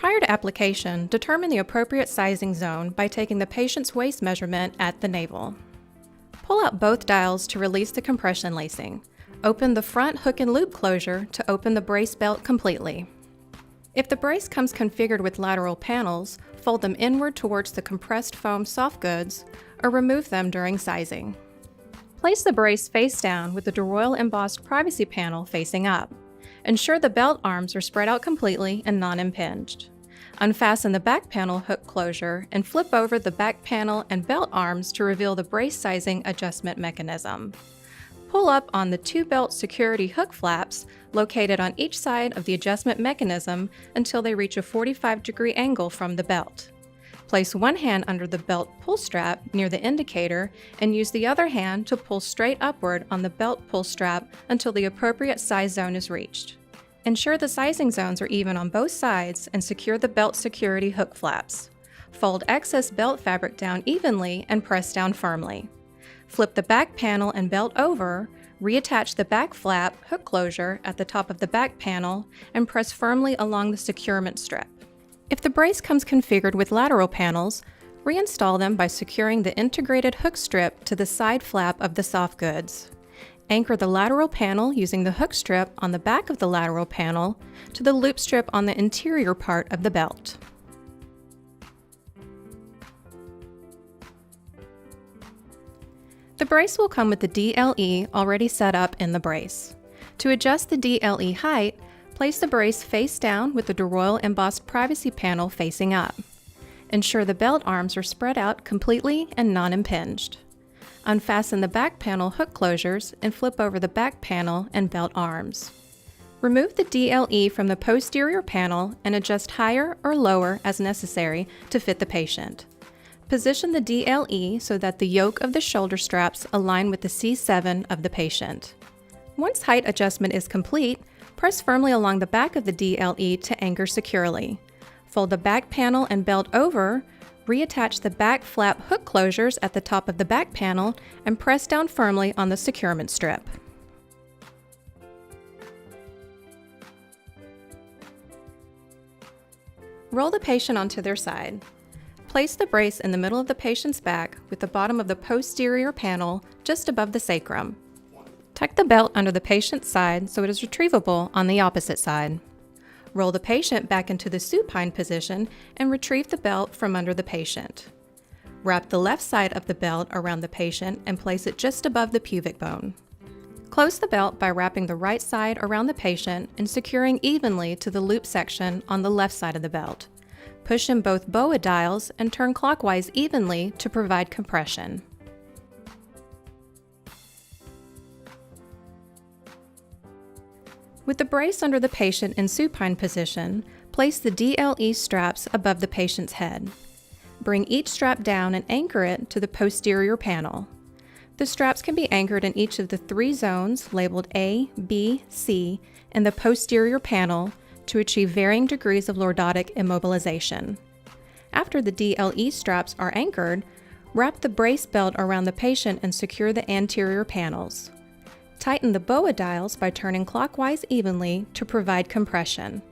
Prior to application, determine the appropriate sizing zone by taking the patient's waist measurement at the navel. Pull out both dials to release the compression lacing. Open the front hook and loop closure to open the brace belt completely. If the brace comes configured with lateral panels, fold them inward towards the compressed foam soft goods or remove them during sizing. Place the brace face down with the Deroyal embossed privacy panel facing up. Ensure the belt arms are spread out completely and non-impinged. Unfasten the back panel hook closure and flip over the back panel and belt arms to reveal the brace sizing adjustment mechanism. Pull up on the two belt security hook flaps located on each side of the adjustment mechanism until they reach a 45-degree angle from the belt. Place one hand under the belt pull strap near the indicator and use the other hand to pull straight upward on the belt pull strap until the appropriate size zone is reached. Ensure the sizing zones are even on both sides and secure the belt security hook flaps. Fold excess belt fabric down evenly and press down firmly. Flip the back panel and belt over, reattach the back flap hook closure at the top of the back panel, and press firmly along the securement strip. If the brace comes configured with lateral panels, reinstall them by securing the integrated hook strip to the side flap of the soft goods. Anchor the lateral panel using the hook strip on the back of the lateral panel to the loop strip on the interior part of the belt. The brace will come with the DLE already set up in the brace. To adjust the DLE height, place the brace face down with the Deroyal embossed privacy panel facing up. Ensure the belt arms are spread out completely and non-impinged. Unfasten the back panel hook closures and flip over the back panel and belt arms. Remove the DLE from the posterior panel and adjust higher or lower as necessary to fit the patient. Position the DLE so that the yoke of the shoulder straps align with the C7 of the patient. Once height adjustment is complete, press firmly along the back of the DLE to anchor securely. Fold the back panel and belt over, reattach the back flap hook closures at the top of the back panel, and press down firmly on the securement strip. Roll the patient onto their side. Place the brace in the middle of the patient's back with the bottom of the posterior panel just above the sacrum. Tuck the belt under the patient's side so it is retrievable on the opposite side. Roll the patient back into the supine position and retrieve the belt from under the patient. Wrap the left side of the belt around the patient and place it just above the pubic bone. Close the belt by wrapping the right side around the patient and securing evenly to the loop section on the left side of the belt. Push in both BOA dials and turn clockwise evenly to provide compression. With the brace under the patient in supine position, place the DLE straps above the patient's head. Bring each strap down and anchor it to the posterior panel. The straps can be anchored in each of the three zones labeled A, B, C in the posterior panel to achieve varying degrees of lordotic immobilization. After the DLE straps are anchored, wrap the brace belt around the patient and secure the anterior panels. Tighten the BOA dials by turning clockwise evenly to provide compression.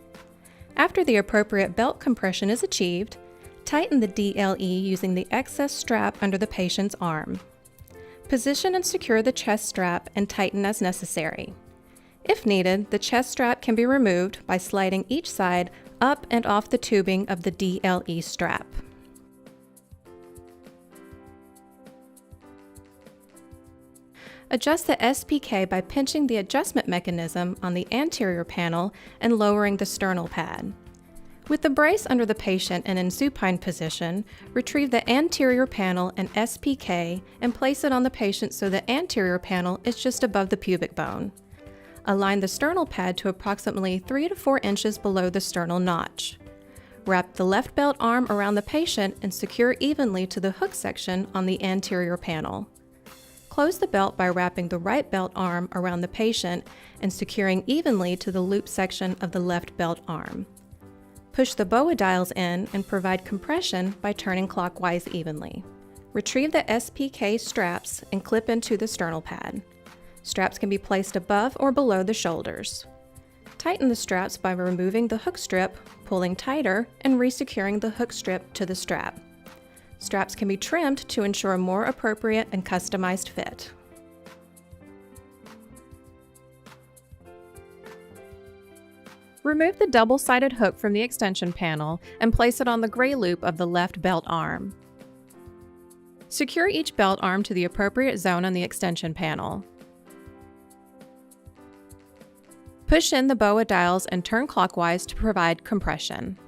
After the appropriate belt compression is achieved, tighten the DLE using the excess strap under the patient's arm. Position and secure the chest strap and tighten as necessary. If needed, the chest strap can be removed by sliding each side up and off the tubing of the DLE strap. Adjust the SPK by pinching the adjustment mechanism on the anterior panel and lowering the sternal pad. With the brace under the patient and in supine position, retrieve the anterior panel and SPK and place it on the patient so the anterior panel is just above the pubic bone. Align the sternal pad to approximately 3 to 4 inches below the sternal notch. Wrap the left belt arm around the patient and secure evenly to the hook section on the anterior panel. Close the belt by wrapping the right belt arm around the patient and securing evenly to the loop section of the left belt arm. Push the BOA dials in and provide compression by turning clockwise evenly. Retrieve the SPK straps and clip into the sternal pad. Straps can be placed above or below the shoulders. Tighten the straps by removing the hook strip, pulling tighter, and resecuring the hook strip to the strap. Straps can be trimmed to ensure a more appropriate and customized fit. Remove the double-sided hook from the extension panel and place it on the gray loop of the left belt arm. Secure each belt arm to the appropriate zone on the extension panel. Push in the BOA dials and turn clockwise to provide compression.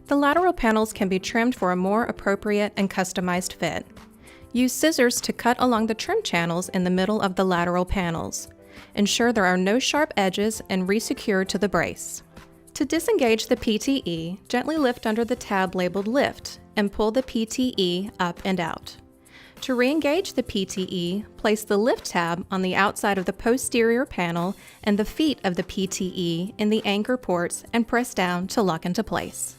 The lateral panels can be trimmed for a more appropriate and customized fit. Use scissors to cut along the trim channels in the middle of the lateral panels. Ensure there are no sharp edges and resecure to the brace. To disengage the PTE, gently lift under the tab labeled Lift and pull the PTE up and out. To re-engage the PTE, place the Lift tab on the outside of the posterior panel and the feet of the PTE in the anchor ports and press down to lock into place.